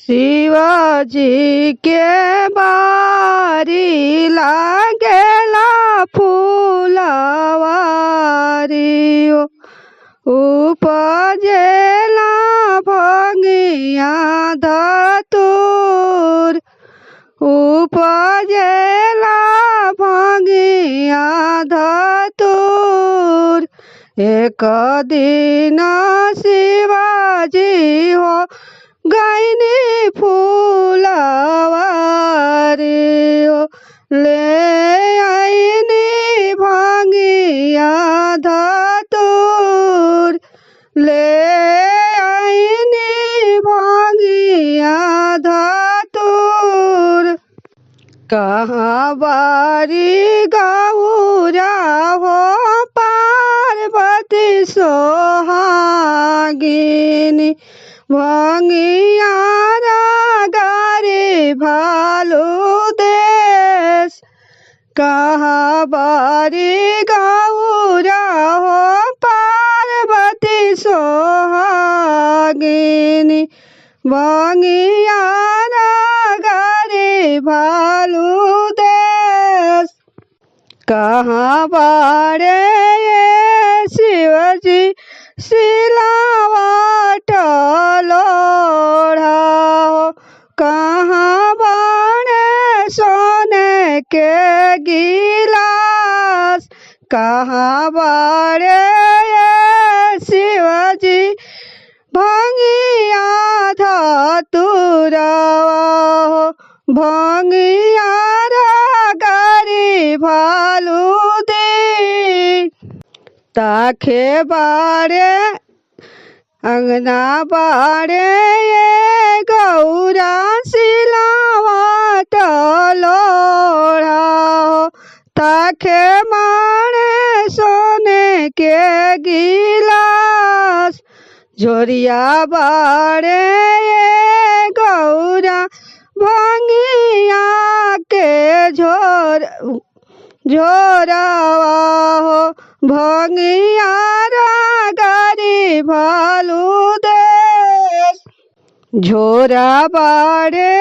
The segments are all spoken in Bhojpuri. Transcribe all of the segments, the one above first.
शिवाजी के बारी लागेला फूलवारी उपजेला भंगिया धतूर उपजेला भंगिया धतूर। एक दिन शिवाजी हो गईनी फूलवारी ले आईनी भंगिया धतूर ले आईनी भंगिया धतूर। कहाँ बारी गौरा हो पार्वती सोहागिनी भंगिया गारी भालू देश। कहाँ बारी गौरा हो पार्वती सोहागिनी भंगिया गारी भालू देश। कहाँ बारे शिवजी सिलावट लोढ़ा हो कहाँ बारे सोने के गिलास। कहाँ बारे शिवजी भंगिया धतूरा हो भंगिया गारी भालू दी। ताखे बारे अंगना बारे ये गौरा सिलावट लोढ़ा हो ताखे मारे सोने के गिलास। झोरिया बारे ये गौरा भंगिया के झोरावा हो भंगिया गारी भालू देश। झोरा बारे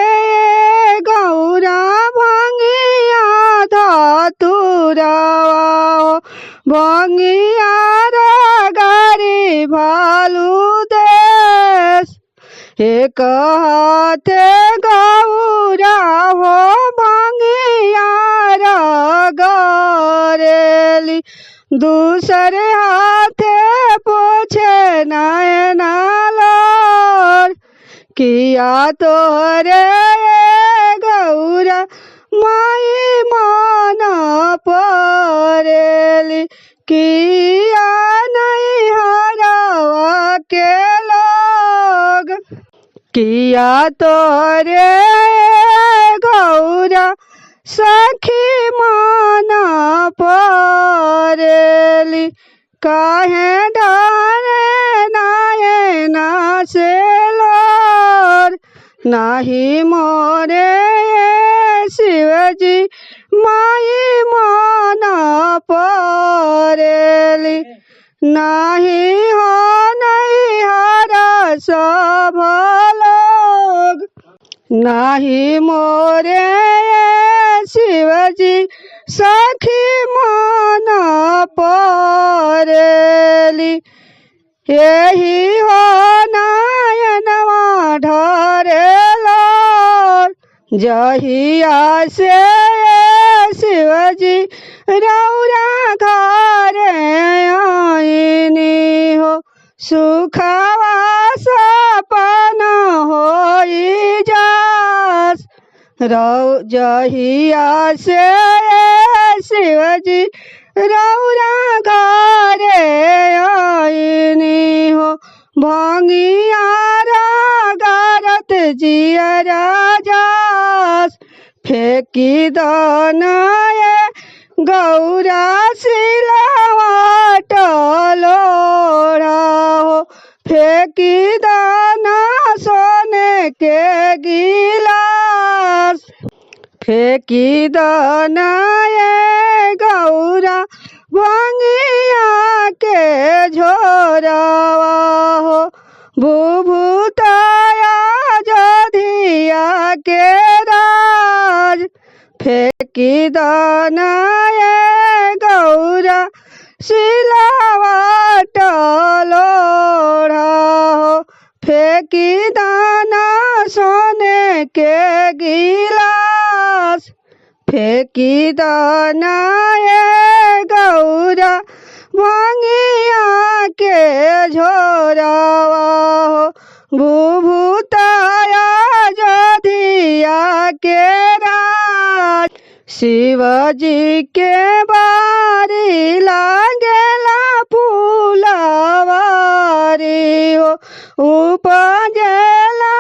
गौरा भंगिया धतूरा हो भंगिया गारी भालू देश। एक हाथे गौरा हो भंगिया गरेली दूसरे हाथे पोछे नैना लोर। किया तोरे गौरा माई मन परेली किया नहीं हरावा के लोग। किया तोरे गौरा सखी मन परेली काहे डरे नयना से लोर। नाही मोरे शिवजी माई मन परेली नाही हो नहीं हरा सब लोग। नाही मोरे शिवजी सखी मन परेली यही हो नयनवा ढरेला। जहिया से शिवजी रौरा घरे आईनी हो सुखवा सपना होई जास। जहिया से शिवजी रौरा घरे आईनी हो भंगिया गारत जियरा जास। फेंकी दनाए गौरा सिलावट लोढ़ा हो फेंकी दाना सोने के गिलास। फेंकी दाना गौरा भंगिया के झोरावा हो भूभूताया जो के राज फेंकी दाना ये गौरा सिलावट लोढ़ा हो फेंकी दाना सोने के गिलास फेंकी दाना ये गौरा भांगिया के झोरावा हो भूभूताया जोधिया के राज शिवजी के बारी लागेला फूलवारी हो उपजेला